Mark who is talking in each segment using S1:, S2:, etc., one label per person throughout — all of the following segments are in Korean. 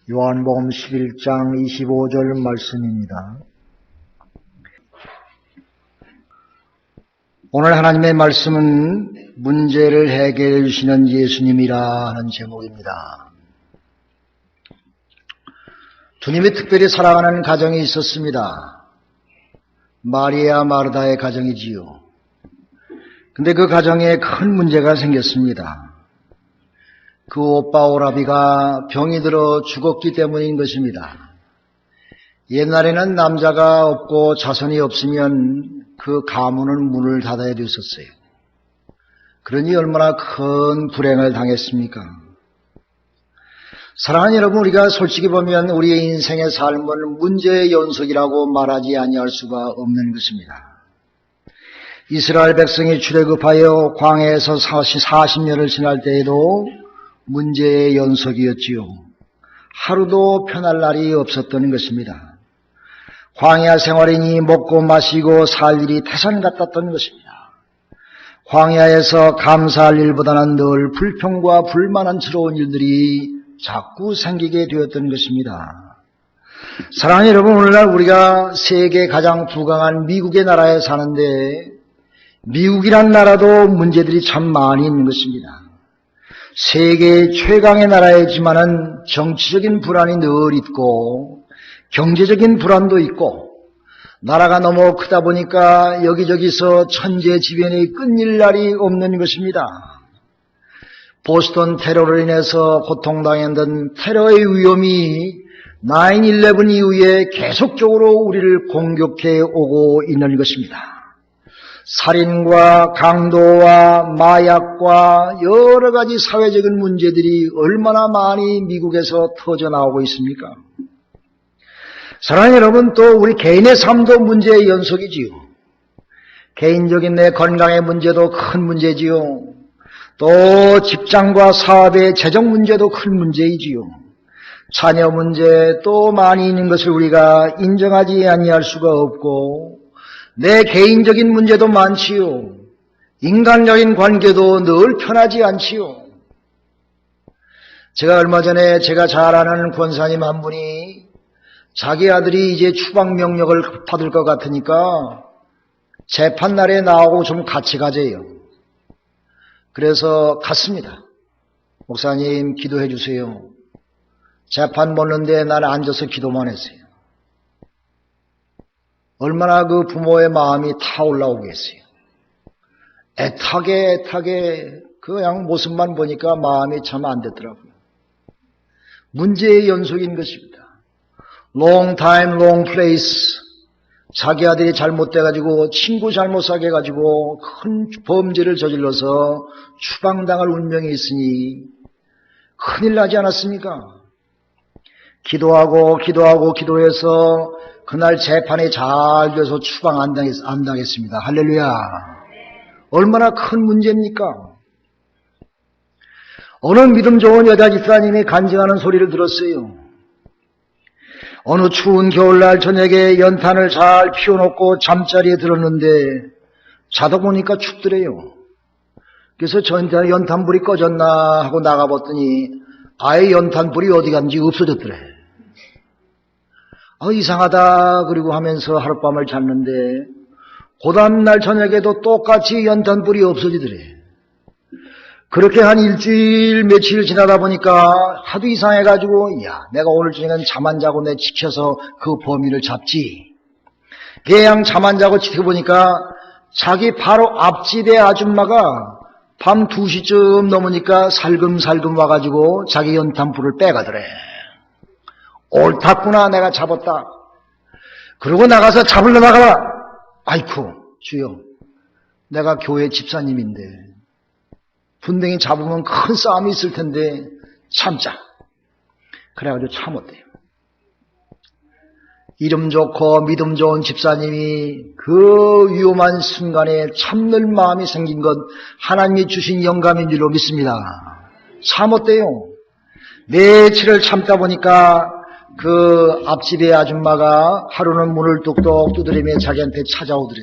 S1: 요한복음 11장 25절 말씀입니다. 오늘 하나님의 말씀은 문제를 해결해 주시는 예수님이라 하는 제목입니다. 주님이 특별히 사랑하는 가정이 있었습니다. 마리아 마르다의 가정이지요. 근데 그 가정에 큰 문제가 생겼습니다. 그 오빠 오라비가 병이 들어 죽었기 때문인 것입니다. 옛날에는 남자가 없고 자손이 없으면 그 가문은 문을 닫아야 됐었어요. 그러니 얼마나 큰 불행을 당했습니까? 사랑하는 여러분, 우리가 솔직히 보면 우리의 인생의 삶은 문제의 연속이라고 말하지 아니할 수가 없는 것입니다. 이스라엘 백성이 출애굽하여 광야에서 40년을 지날 때에도 문제의 연속이었지요. 하루도 편할 날이 없었던 것입니다. 광야 생활이니 먹고 마시고 살 일이 태산 같았던 것입니다. 광야에서 감사할 일보다는 늘 불평과 불만한스러운 일들이 자꾸 생기게 되었던 것입니다. 사랑하는 여러분, 오늘날 우리가 세계 가장 부강한 미국의 나라에 사는데 미국이란 나라도 문제들이 참 많이 있는 것입니다. 세계 최강의 나라이지만은 정치적인 불안이 늘 있고 경제적인 불안도 있고 나라가 너무 크다 보니까 여기저기서 천재지변이 끊일 날이 없는 것입니다. 보스턴 테러로 인해서 고통당했던 테러의 위험이 9/11 이후에 계속적으로 우리를 공격해 오고 있는 것입니다. 살인과 강도와 마약과 여러 가지 사회적인 문제들이 얼마나 많이 미국에서 터져나오고 있습니까? 사랑하는 여러분, 또 우리 개인의 삶도 문제의 연속이지요. 개인적인 내 건강의 문제도 큰 문제지요. 또 직장과 사업의 재정 문제도 큰 문제이지요. 자녀 문제 또 많이 있는 것을 우리가 인정하지 아니할 수가 없고 내 개인적인 문제도 많지요. 인간적인 관계도 늘 편하지 않지요. 제가 얼마 전에 제가 잘 아는 권사님 한 분이 자기 아들이 이제 추방 명령을 받을 것 같으니까 재판날에 나오고 좀 같이 가재요. 그래서 갔습니다. 목사님 기도해 주세요. 재판 보는데 나는 앉아서 기도만 했어요. 얼마나 그 부모의 마음이 타올라오겠어요. 애타게 그냥 모습만 보니까 마음이 참 안 됐더라고요. 문제의 연속인 것입니다. Long time, long place. 자기 아들이 잘못돼가지고 친구 잘못 사게 해가지고 큰 범죄를 저질러서 추방당할 운명이 있으니 큰일 나지 않았습니까? 기도해서 그날 재판이 잘 돼서 추방 안 당했습니다. 할렐루야. 얼마나 큰 문제입니까? 어느 믿음 좋은 여자 집사님이 간증하는 소리를 들었어요. 어느 추운 겨울날 저녁에 연탄을 잘 피워놓고 잠자리에 들었는데 자다 보니까 춥더래요. 그래서 연탄불이 꺼졌나 하고 나가봤더니 아예 연탄불이 어디 갔는지 없어졌더래. 이상하다 그리고 하면서 하룻밤을 잤는데 그 다음날 저녁에도 똑같이 연탄불이 없어지더래. 그렇게 한 일주일 며칠 지나다 보니까 하도 이상해가지고 내가 오늘 저녁엔 잠 안 자고 내 지켜서 그 범인을 잡지. 그냥 잠 안 자고 지켜보니까 자기 바로 앞집의 아줌마가 밤 2시쯤 넘으니까 살금살금 와가지고 자기 연탄불을 빼가더래. 옳았구나, 내가 잡았다. 그러고 나가서 잡으러 나가라. 아이쿠, 주여, 내가 교회 집사님인데 분명히 잡으면 큰 싸움이 있을 텐데 참자. 그래가지고 참았대요. 이름 좋고 믿음 좋은 집사님이 그 위험한 순간에 참는 마음이 생긴 것 하나님이 주신 영감인 줄로 믿습니다. 참았대요. 며칠을 참다 보니까 그 앞집의 아줌마가 하루는 문을 뚝뚝 두드리며 자기한테 찾아오더래.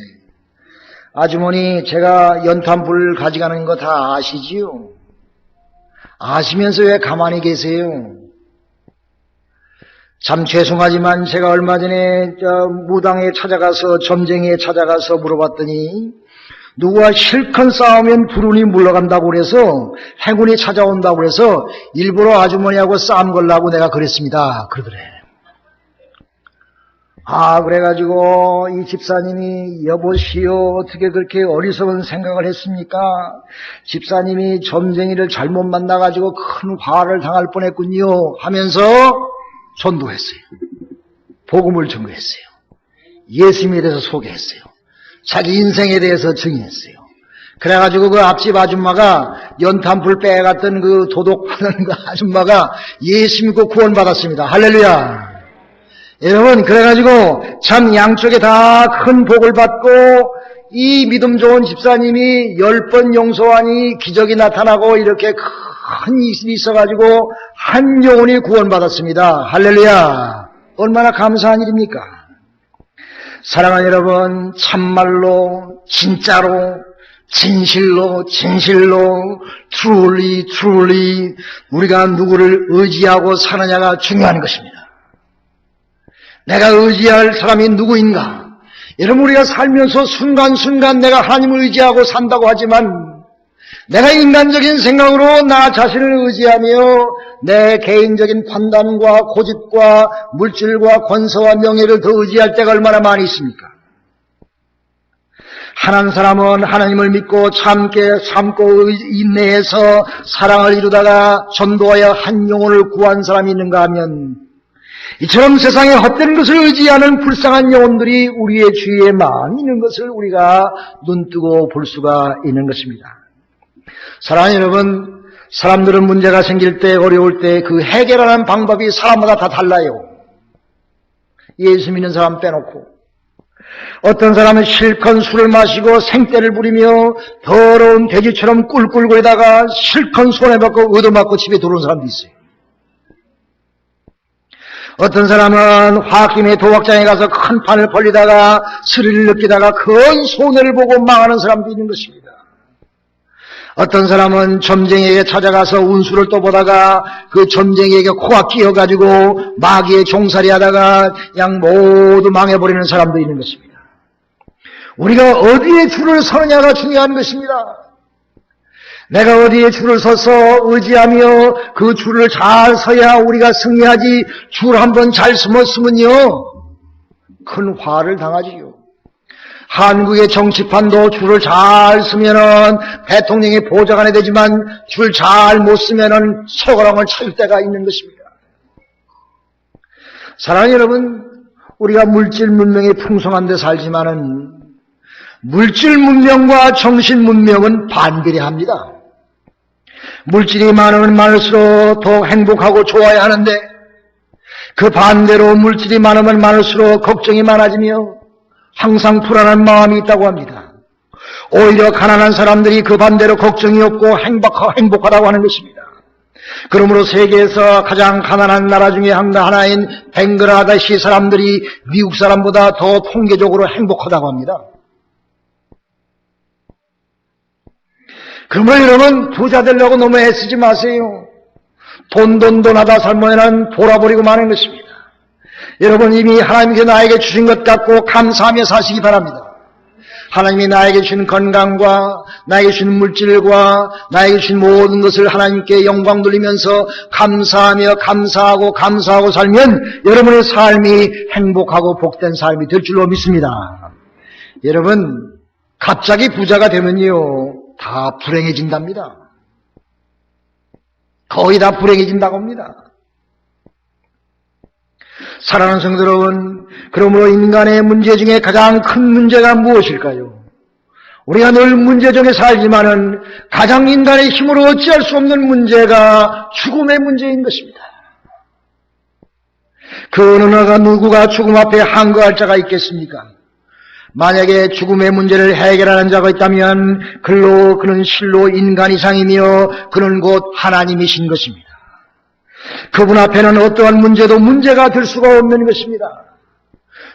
S1: 아주머니, 제가 연탄불 가져가는 거 다 아시지요? 아시면서 왜 가만히 계세요? 참 죄송하지만 제가 얼마 전에 무당에 찾아가서 점쟁이에 찾아가서 물어봤더니 누구와 실컷 싸우면 불운이 물러간다고 그래서 행운이 찾아온다고 그래서 일부러 아주머니하고 싸움 걸라고 내가 그랬습니다. 그러더래. 그래가지고 이 집사님이 여보시오 어떻게 그렇게 어리석은 생각을 했습니까? 집사님이 점쟁이를 잘못 만나가지고 큰 화를 당할 뻔했군요 하면서 전도했어요. 복음을 전도했어요. 예수님에 대해서 소개했어요. 자기 인생에 대해서 증언했어요. 그래가지고 그 앞집 아줌마가 연탄불 빼갔던 그 도둑하는 그 아줌마가 예수 믿고 구원받았습니다. 할렐루야. 여러분, 그래가지고 참 양쪽에 다 큰 복을 받고 이 믿음 좋은 집사님이 10번 용서하니 기적이 나타나고 이렇게 큰 일이 있어가지고 한 영혼이 구원받았습니다. 할렐루야. 얼마나 감사한 일입니까? 사랑하는 여러분, 참말로 진짜로 진실로 truly 우리가 누구를 의지하고 사느냐가 중요한 것입니다. 내가 의지할 사람이 누구인가? 여러분, 우리가 살면서 순간순간 내가 하나님을 의지하고 산다고 하지만 내가 인간적인 생각으로 나 자신을 의지하며 내 개인적인 판단과 고집과 물질과 권세와 명예를 더 의지할 때가 얼마나 많이 있습니까? 한 사람은 하나님을 믿고 참고 인내해서 사랑을 이루다가 전도하여 한 영혼을 구한 사람이 있는가 하면 이처럼 세상에 헛된 것을 의지하는 불쌍한 영혼들이 우리의 주위에 많이 있는 것을 우리가 눈뜨고 볼 수가 있는 것입니다. 사랑하는 여러분, 사람들은 문제가 생길 때 어려울 때 그 해결하는 방법이 사람마다 다 달라요. 예수 믿는 사람 빼놓고 어떤 사람은 실컷 술을 마시고 생떼를 부리며 더러운 돼지처럼 꿀꿀거리다가 실컷 손해받고 얻어맞고 집에 들어온 사람도 있어요. 어떤 사람은 화학김의 도박장에 가서 큰 판을 벌리다가 스릴을 느끼다가 큰 손해를 보고 망하는 사람도 있는 것입니다. 어떤 사람은 점쟁이에게 찾아가서 운수를 떠보다가 그 점쟁이에게 코가 끼어가지고 마귀의 종살이 하다가 그냥 모두 망해버리는 사람도 있는 것입니다. 우리가 어디에 줄을 서느냐가 중요한 것입니다. 내가 어디에 줄을 서서 의지하며 그 줄을 잘 서야 우리가 승리하지, 줄 한번 잘 숨었으면요 큰 화를 당하지요. 한국의 정치판도 줄을 잘 쓰면은 대통령이 보좌관이 되지만 줄 잘 못 쓰면은 소가랑을 찾을 때가 있는 것입니다. 사랑하는 여러분, 우리가 물질 문명이 풍성한 데 살지만은 물질 문명과 정신 문명은 반비례합니다. 물질이 많으면 많을수록 더 행복하고 좋아야 하는데 그 반대로 물질이 많으면 많을수록 걱정이 많아지며 항상 불안한 마음이 있다고 합니다. 오히려 가난한 사람들이 그 반대로 걱정이 없고 행복하다고 하는 것입니다. 그러므로 세계에서 가장 가난한 나라 중에 하나인 벵글라데시 사람들이 미국 사람보다 더 통계적으로 행복하다고 합니다. 그러면 여러분, 부자 되려고 너무 애쓰지 마세요. 돈 하다 살면은 돌아버리고 마는 것입니다. 여러분, 이미 하나님께 나에게 주신 것 갖고 감사하며 사시기 바랍니다. 하나님이 나에게 주신 건강과 나에게 주신 물질과 나에게 주신 모든 것을 하나님께 영광 돌리면서 감사하며 감사하고 살면 여러분의 삶이 행복하고 복된 삶이 될 줄로 믿습니다. 여러분, 갑자기 부자가 되면요 다 불행해진답니다. 거의 다 불행해진다고 합니다. 사랑하는 성도 여러분, 그러므로 인간의 문제 중에 가장 큰 문제가 무엇일까요? 우리가 늘 문제 중에 살지만은 가장 인간의 힘으로 어찌할 수 없는 문제가 죽음의 문제인 것입니다. 그 어느 누구가 죽음 앞에 항거할 자가 있겠습니까? 만약에 죽음의 문제를 해결하는 자가 있다면 그는 실로 인간 이상이며 그는 곧 하나님이신 것입니다. 그분 앞에는 어떠한 문제도 문제가 될 수가 없는 것입니다.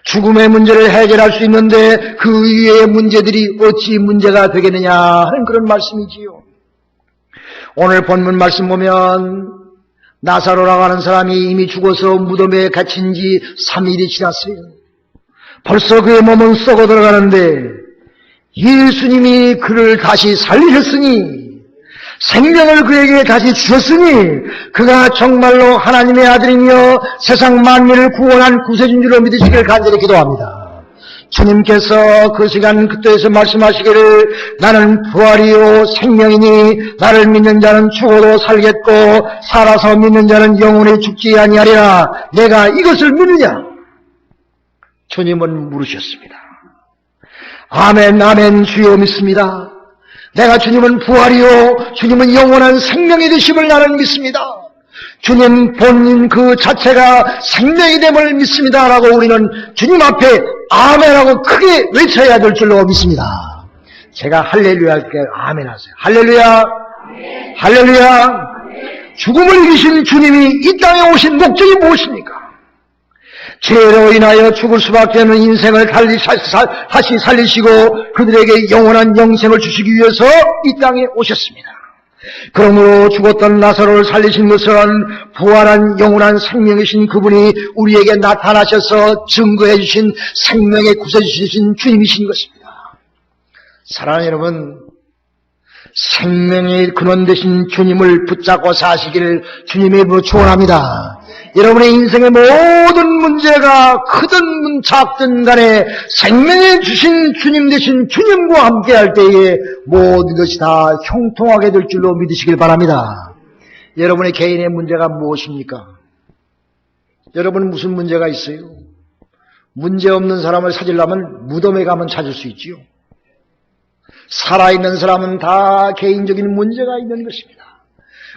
S1: 죽음의 문제를 해결할 수 있는데 그 이외의 문제들이 어찌 문제가 되겠느냐 하는 그런 말씀이지요. 오늘 본문 말씀 보면 나사로라고 하는 사람이 이미 죽어서 무덤에 갇힌 지 3일이 지났어요. 벌써 그의 몸은 썩어 들어가는데 예수님이 그를 다시 살리셨으니, 생명을 그에게 다시 주셨으니 그가 정말로 하나님의 아들이며 세상 만민을 구원한 구세주인 줄로 믿으시기를 간절히 기도합니다. 주님께서 그 시간 그때에서 말씀하시기를 나는 부활이요 생명이니 나를 믿는 자는 죽어도 살겠고 살아서 믿는 자는 영원히 죽지 아니하리라. 내가 이것을 믿느냐? 주님은 물으셨습니다. 아멘 아멘 주여 믿습니다. 내가 주님은 부활이요 주님은 영원한 생명이 되심을 나는 믿습니다. 주님 본인 그 자체가 생명이 됨을 믿습니다라고 우리는 주님 앞에 아멘하고 크게 외쳐야 될 줄로 믿습니다. 제가 할렐루야 할 때 아멘 하세요. 할렐루야, 할렐루야. 죽음을 이기신 주님이 이 땅에 오신 목적이 무엇입니까? 죄로 인하여 죽을 수밖에 없는 인생을 다시 살리시고 그들에게 영원한 영생을 주시기 위해서 이 땅에 오셨습니다. 그러므로 죽었던 나사로를 살리신 것은 부활한 영원한 생명이신 그분이 우리에게 나타나셔서 증거해 주신 생명의 구세주신 주님이신 것입니다. 사랑하는 여러분, 생명의 근원 되신 주님을 붙잡고 사시기를 주님의 이름으로 축원합니다. 여러분의 인생의 모든 문제가 크든 작든 간에 생명에 주신 주님 되신 주님과 함께 할 때에 모든 것이 다 형통하게 될 줄로 믿으시길 바랍니다. 여러분의 개인의 문제가 무엇입니까? 여러분은 무슨 문제가 있어요? 문제 없는 사람을 찾으려면 무덤에 가면 찾을 수 있지요. 살아있는 사람은 다 개인적인 문제가 있는 것입니다.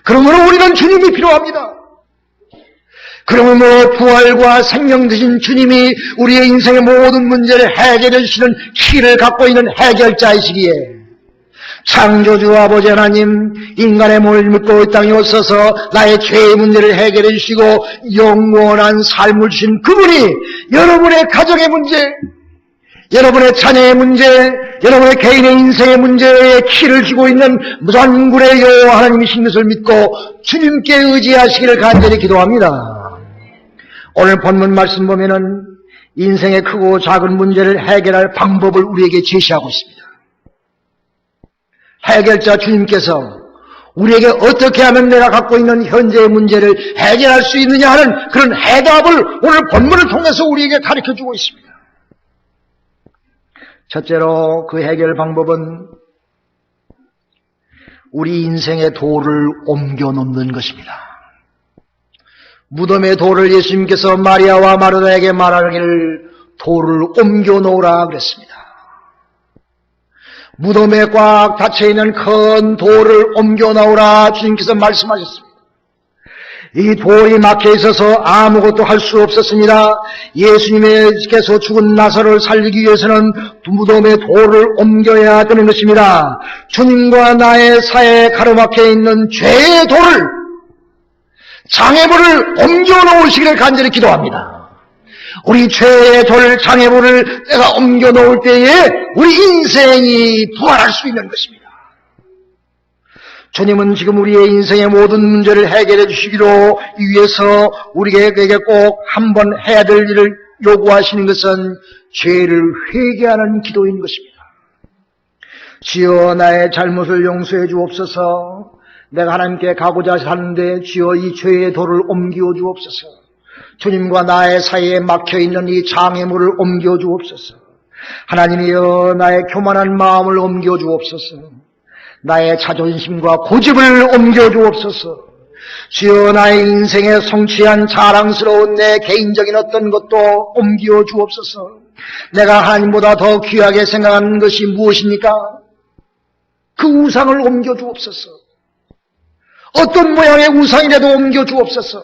S1: 그러므로 우리는 주님이 필요합니다. 그러므로 부활과 생명 되신 주님이 우리의 인생의 모든 문제를 해결해 주시는 키를 갖고 있는 해결자이시기에 창조주 아버지 하나님, 인간의 몸을 묻고 이 땅에 오셔서 나의 죄의 문제를 해결해 주시고 영원한 삶을 주신 그분이 여러분의 가정의 문제, 여러분의 자녀의 문제, 여러분의 개인의 인생의 문제에 키를 쥐고 있는 무전군의 여호와 하나님이신 것을 믿고 주님께 의지하시기를 간절히 기도합니다. 오늘 본문 말씀 보면은 인생의 크고 작은 문제를 해결할 방법을 우리에게 제시하고 있습니다. 해결자 주님께서 우리에게 어떻게 하면 내가 갖고 있는 현재의 문제를 해결할 수 있느냐 하는 그런 해답을 오늘 본문을 통해서 우리에게 가르쳐주고 있습니다. 첫째로 그 해결 방법은 우리 인생의 돌을 옮겨 놓는 것입니다. 무덤의 돌을 예수님께서 마리아와 마르다에게 말하기를 돌을 옮겨 놓으라 그랬습니다. 무덤에 꽉 닫혀있는 큰 돌을 옮겨 놓으라 주님께서 말씀하셨습니다. 이 돌이 막혀 있어서 아무것도 할 수 없었습니다. 예수님께서 죽은 나사로를 살리기 위해서는 무덤의 돌을 옮겨야 되는 것입니다. 주님과 나의 사이에 가로막혀 있는 죄의 돌을, 장애물을 옮겨 놓으시기를 간절히 기도합니다. 우리 죄의 돌, 장애물을 내가 옮겨 놓을 때에 우리 인생이 부활할 수 있는 것입니다. 주님은 지금 우리의 인생의 모든 문제를 해결해 주시기로 위해서 우리에게 꼭 한번 해야 될 일을 요구하시는 것은 죄를 회개하는 기도인 것입니다. 주여 나의 잘못을 용서해 주옵소서. 내가 하나님께 가고자 하는데 주여 이 죄의 돌을 옮겨 주옵소서. 주님과 나의 사이에 막혀있는 이 장애물을 옮겨 주옵소서. 하나님이여 나의 교만한 마음을 옮겨 주옵소서. 나의 자존심과 고집을 옮겨 주옵소서. 주여 나의 인생에 성취한 자랑스러운 내 개인적인 어떤 것도 옮겨 주옵소서. 내가 하나님보다 더 귀하게 생각하는 것이 무엇입니까? 그 우상을 옮겨 주옵소서. 어떤 모양의 우상이라도 옮겨 주옵소서.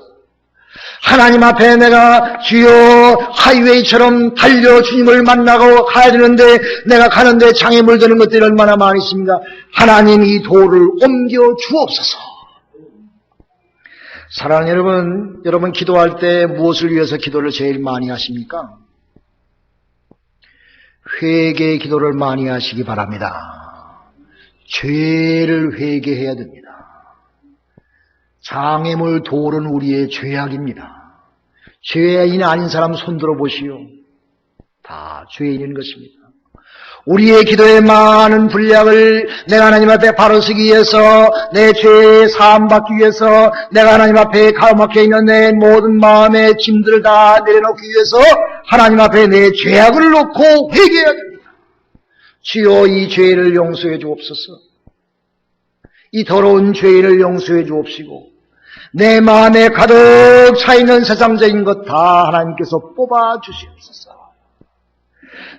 S1: 하나님 앞에 내가 주여 하이웨이처럼 달려 주님을 만나고 가야 되는데 내가 가는데 장애물 되는 것들이 얼마나 많이 있습니까? 하나님 이 돌을 옮겨 주옵소서. 사랑하는 여러분 기도할 때 무엇을 위해서 기도를 제일 많이 하십니까? 회개의 기도를 많이 하시기 바랍니다. 죄를 회개해야 됩니다. 장애물 돌은 우리의 죄악입니다. 죄인이 아닌 사람 손들어 보시오. 다 죄인인 것입니다. 우리의 기도의 많은 분량을 내가 하나님 앞에 바로 서기 위해서, 내 죄의 사함 받기 위해서, 내가 하나님 앞에 가로막혀 있는 내 모든 마음의 짐들을 다 내려놓기 위해서 하나님 앞에 내 죄악을 놓고 회개해야 됩니다. 주여, 이 죄를 용서해 주옵소서. 이 더러운 죄인을 용서해 주옵시고, 내 마음에 가득 차있는 세상적인 것 다 하나님께서 뽑아 주시옵소서.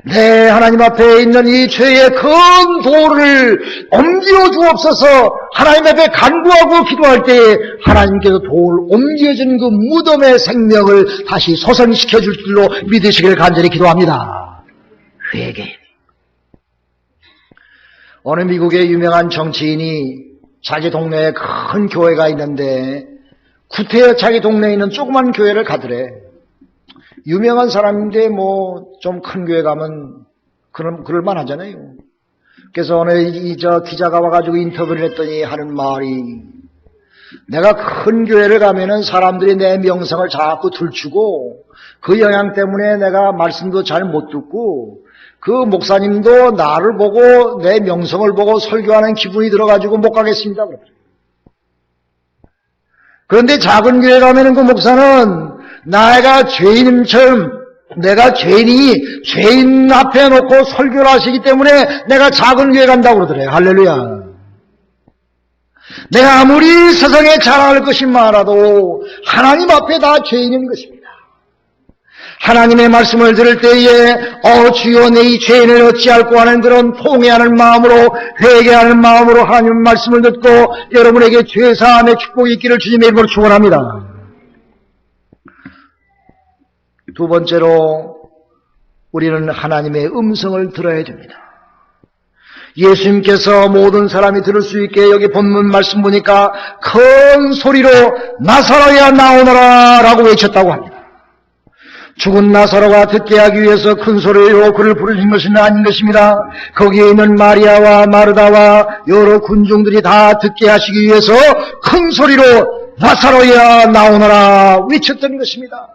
S1: 내 하나님 앞에 있는 이 죄의 큰 돌을 옮겨 주옵소서. 하나님 앞에 간구하고 기도할 때에 하나님께서 돌 옮겨진 그 무덤의 생명을 다시 소생시켜 줄 줄로 믿으시길 간절히 기도합니다. 회개. 어느 미국의 유명한 정치인이 자기 동네에 큰 교회가 있는데 구태여 자기 동네에 있는 조그만 교회를 가더래. 유명한 사람인데 뭐 좀 큰 교회 가면 그럴만 하잖아요. 그래서 어느 기자가 와가지고 인터뷰를 했더니 하는 말이, 내가 큰 교회를 가면은 사람들이 내 명성을 자꾸 들추고 그 영향 때문에 내가 말씀도 잘 못 듣고 그 목사님도 나를 보고 내 명성을 보고 설교하는 기분이 들어가지고 못 가겠습니다. 그런데 작은 교회 가면은 그 목사는 내가 죄인처럼, 내가 죄인이 죄인 앞에 놓고 설교를 하시기 때문에 내가 작은 교회 간다고 그러더래요. 할렐루야. 내가 아무리 세상에 잘할 것이 많아도 하나님 앞에 다 죄인인 것입니다. 하나님의 말씀을 들을 때에 주여, 내 이 죄인을 어찌할꼬 하는 그런 통회하는 마음으로, 회개하는 마음으로 하나님의 말씀을 듣고 여러분에게 죄사함의 축복이 있기를 주님의 이름으로 축원합니다. 두 번째로 우리는 하나님의 음성을 들어야 됩니다. 예수님께서 모든 사람이 들을 수 있게 여기 본문 말씀 보니까 큰 소리로 나사로야 나오너라 라고 외쳤다고 합니다. 죽은 나사로가 듣게 하기 위해서 큰 소리로 그를 부르신 것은 아닌 것입니다. 거기에 있는 마리아와 마르다와 여러 군중들이 다 듣게 하시기 위해서 큰 소리로 나사로야 나오너라 외쳤던 것입니다.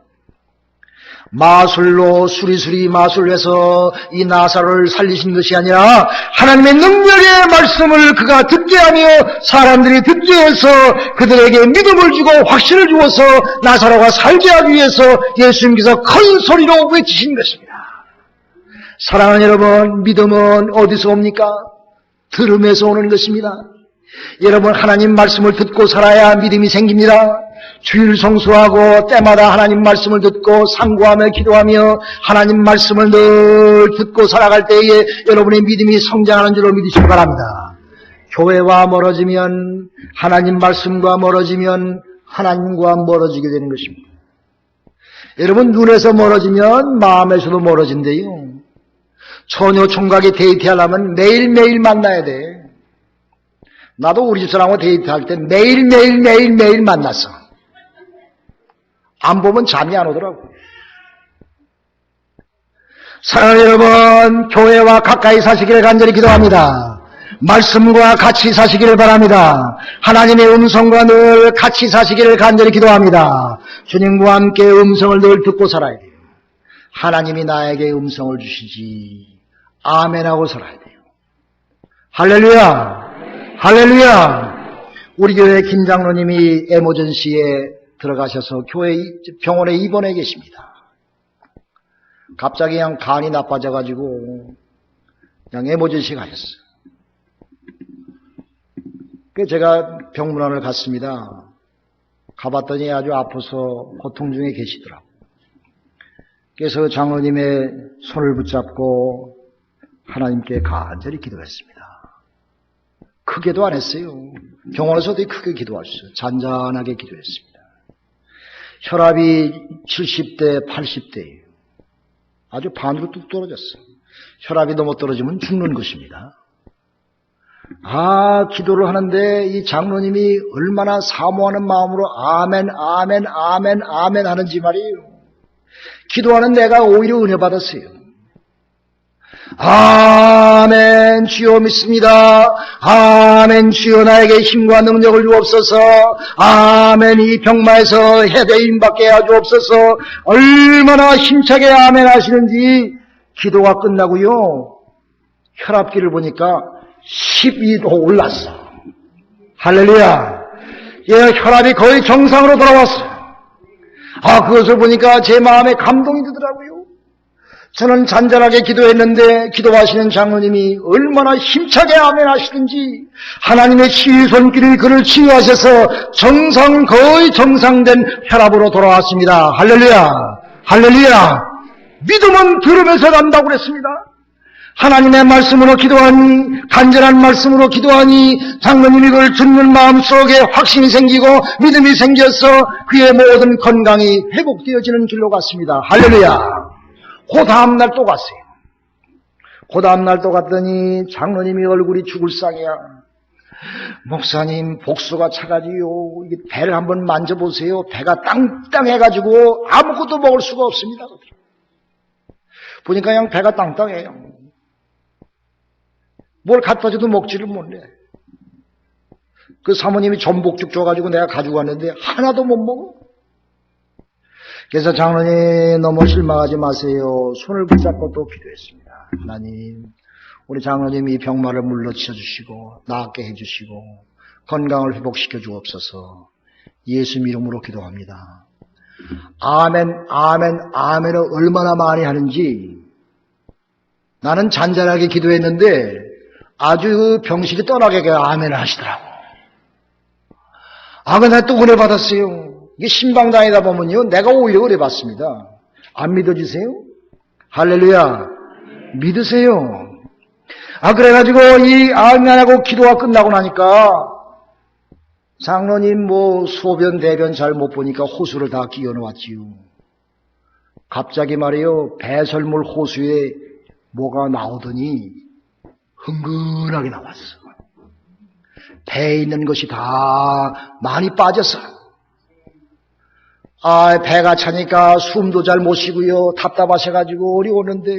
S1: 마술로 수리수리 마술해서 이 나사로를 살리신 것이 아니라 하나님의 능력의 말씀을 그가 듣게 하며 사람들이 듣게 해서 그들에게 믿음을 주고 확신을 주어서 나사로가 살게 하기 위해서 예수님께서 큰 소리로 외치신 것입니다. 사랑하는 여러분, 믿음은 어디서 옵니까? 들음에서 오는 것입니다. 여러분, 하나님 말씀을 듣고 살아야 믿음이 생깁니다. 주일 성수하고 때마다 하나님 말씀을 듣고 상고하며 기도하며 하나님 말씀을 늘 듣고 살아갈 때에 여러분의 믿음이 성장하는 줄로 믿으시기 바랍니다. 교회와 멀어지면, 하나님 말씀과 멀어지면 하나님과 멀어지게 되는 것입니다. 여러분, 눈에서 멀어지면 마음에서도 멀어진대요. 처녀 총각이 데이트하려면 매일매일 만나야 돼. 나도 우리 집사람하고 데이트할 때 매일 만났어. 안 보면 잠이 안 오더라고. 사랑하는 여러분, 교회와 가까이 사시기를 간절히 기도합니다. 말씀과 같이 사시기를 바랍니다. 하나님의 음성과 늘 같이 사시기를 간절히 기도합니다. 주님과 함께 음성을 늘 듣고 살아야 돼요. 하나님이 나에게 음성을 주시지 아멘하고 살아야 돼요. 할렐루야, 할렐루야. 우리 교회 김 장로님이 에머전시에 들어가셔서 교회 병원에 입원해 계십니다. 갑자기 그냥 간이 나빠져가지고 그냥 에머전시 가셨어요. 그래서 제가 병문안을 갔습니다. 가봤더니 아주 아파서 고통 중에 계시더라고요. 그래서 장로님의 손을 붙잡고 하나님께 간절히 기도했습니다. 크게도 안 했어요. 병원에서도 크게 기도할 수 있어요. 잔잔하게 기도했습니다. 혈압이 70대, 80대예요. 아주 반으로 뚝 떨어졌어요. 혈압이 너무 떨어지면 죽는 것입니다. 기도를 하는데 이 장로님이 얼마나 사모하는 마음으로 아멘, 아멘, 아멘, 아멘 하는지 말이에요. 기도하는 내가 오히려 은혜 받았어요. 아멘. 주여 믿습니다. 아멘. 주여 나에게 힘과 능력을 주옵소서. 아멘. 이 병마에서 해배임 받게 해주옵소서. 얼마나 힘차게 아멘 하시는지. 기도가 끝나고요, 혈압기를 보니까 12도 올랐어. 할렐루야. 예, 혈압이 거의 정상으로 돌아왔어. 그것을 보니까 제 마음에 감동이 드더라고요. 저는 잔잔하게 기도했는데 기도하시는 장로님이 얼마나 힘차게 아멘 하시든지 하나님의 치유 손길이 그를 치유하셔서 거의 정상된 혈압으로 돌아왔습니다. 할렐루야. 할렐루야. 믿음은 들으면서 간다고 그랬습니다. 하나님의 말씀으로 기도하니, 간절한 말씀으로 기도하니 장로님이 그걸 듣는 마음속에 확신이 생기고 믿음이 생겨서 그의 모든 건강이 회복되어지는 길로 갔습니다. 할렐루야. 그 다음날 또 갔어요. 그 다음날 또 갔더니 장로님이 얼굴이 죽을 상이야. 목사님, 복수가 차가지요. 이게 배를 한번 만져보세요. 배가 땅땅해가지고 아무것도 먹을 수가 없습니다. 보니까 그냥 배가 땅땅해요. 뭘 갖다 줘도 먹지를 못해. 그 사모님이 전복죽 줘가지고 내가 가지고 왔는데 하나도 못 먹어. 그래서 장로님 너무 실망하지 마세요. 손을 붙잡고 또 기도했습니다. 하나님, 우리 장로님이 병마를 물러치워 주시고 낫게 해주시고 건강을 회복시켜 주옵소서. 예수 이름으로 기도합니다. 아멘, 아멘, 아멘을 얼마나 많이 하는지 나는 잔잔하게 기도했는데 아주 그 병실이 떠나게 아멘을 하시더라고. 근데 또 은혜 받았어요. 이게 신방 다니다 보면요, 내가 오히려 은혜 받습니다. 안 믿어지세요? 할렐루야. 믿으세요. 그래가지고 이 아멘하고 기도가 끝나고 나니까 장로님 소변 대변 잘 못 보니까 호수를 다 끼워 놓았지요. 갑자기 말이요, 배설물 호수에 뭐가 나오더니 흥건하게 나왔어. 배에 있는 것이 다 많이 빠졌어. 배가 차니까 숨도 잘 못 쉬고요, 답답하셔가지고 어려웠는데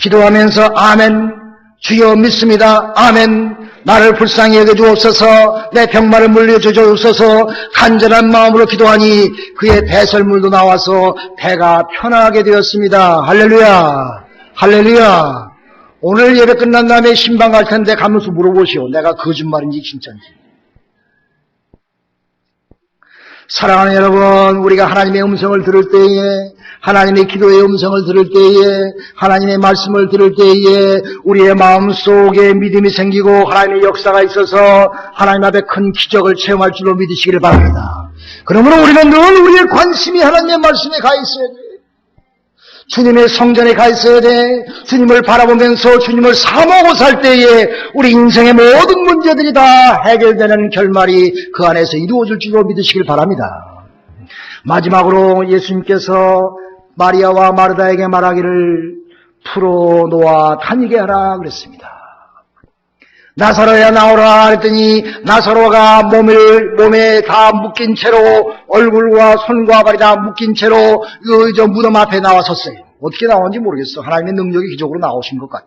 S1: 기도하면서 아멘, 주여 믿습니다. 아멘. 나를 불쌍히 여겨주옵소서. 내 병마를 물려주옵소서. 간절한 마음으로 기도하니 그의 배설물도 나와서 배가 편하게 되었습니다. 할렐루야. 할렐루야. 오늘 예배 끝난 다음에 신방 갈 텐데 가면서 물어보시오. 내가 거짓말인지 진짜인지. 사랑하는 여러분, 우리가 하나님의 음성을 들을 때에, 하나님의 기도의 음성을 들을 때에, 하나님의 말씀을 들을 때에 우리의 마음속에 믿음이 생기고 하나님의 역사가 있어서 하나님 앞에 큰 기적을 체험할 줄로 믿으시기를 바랍니다. 그러므로 우리는 늘 우리의 관심이 하나님의 말씀에 가 있어야 돼. 주님의 성전에 가 있어야 돼. 주님을 바라보면서 주님을 사모하고 살 때에 우리 인생의 모든 문제들이 다 해결되는 결말이 그 안에서 이루어질 줄로 믿으시길 바랍니다. 마지막으로 예수님께서 마리아와 마르다에게 말하기를 풀어놓아 다니게 하라 그랬습니다. 나사로야 나오라 그랬더니 나사로가 몸에 다 묶인 채로, 얼굴과 손과 발이 다 묶인 채로 저 무덤 앞에 나와섰어요. 어떻게 나온지 모르겠어. 하나님의 능력이 기적으로 나오신 것 같아.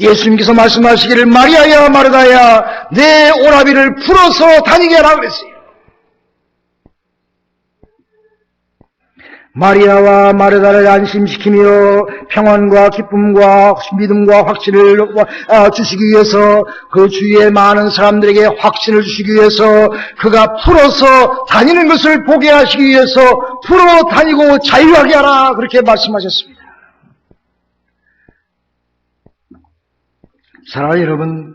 S1: 예수님께서 말씀하시기를 마리아야 마르다야 내 오라비를 풀어서 다니게 하라 그랬어요. 마리아와 마르다를 안심시키며 평안과 기쁨과 믿음과 확신을 주시기 위해서, 그 주위에 많은 사람들에게 확신을 주시기 위해서, 그가 풀어서 다니는 것을 보게 하시기 위해서 풀어 다니고 자유하게 하라 그렇게 말씀하셨습니다. 사랑하는 여러분,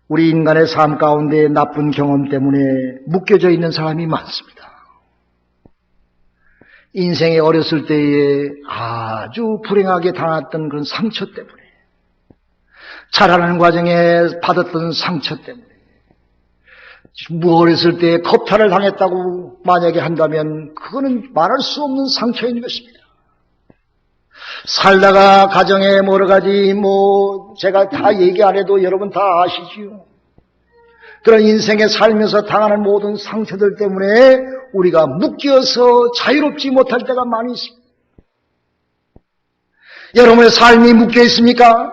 S1: 우리 인간의 삶 가운데 나쁜 경험 때문에 묶여져 있는 사람이 많습니다. 인생에 어렸을 때에 아주 불행하게 당했던 그런 상처 때문에, 자라는 과정에 받았던 상처 때문에, 어렸을 때에 겁탈을 당했다고 만약에 한다면 그거는 말할 수 없는 상처인 것입니다. 살다가 가정에 여러 가지 제가 다 얘기 안 해도 여러분 다 아시지요. 그런 인생에 살면서 당하는 모든 상처들 때문에 우리가 묶여서 자유롭지 못할 때가 많이 있습니다. 여러분의 삶이 묶여 있습니까?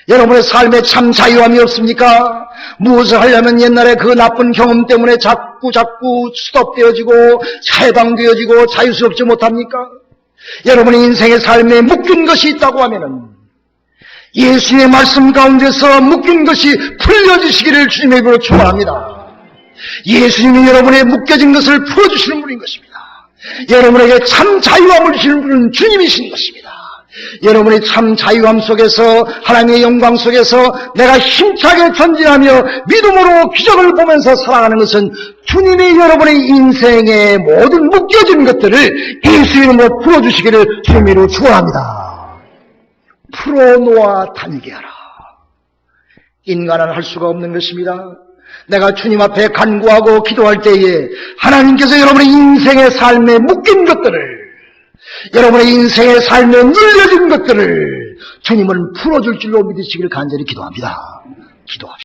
S1: 여러분의 삶에 참 자유함이 없습니까? 무엇을 하려면 옛날에 그 나쁜 경험 때문에 자꾸 스톱되어지고 해방되어지고 자유스럽지 못합니까? 여러분의 인생의 삶에 묶인 것이 있다고 하면은 예수님의 말씀 가운데서 묶인 것이 풀려지시기를 주님의 이름으로 축원합니다. 예수님이 여러분의 묶여진 것을 풀어주시는 분인 것입니다. 여러분에게 참 자유함을 주시는 분은 주님이신 것입니다. 여러분이 참 자유함 속에서 하나님의 영광 속에서 내가 힘차게 전진하며 믿음으로 기적을 보면서 살아가는 것은 주님이 여러분의 인생의 모든 묶여진 것들을 예수 이름으로 풀어주시기를 주님으로 축원합니다. 풀어놓아 달게하라. 인간은 할 수가 없는 것입니다. 내가 주님 앞에 간구하고 기도할 때에 하나님께서 여러분의 인생의 삶에 묶인 것들을, 여러분의 인생의 삶에 눌려진 것들을 주님은 풀어줄 줄로 믿으시기를 간절히 기도합니다. 기도합시다.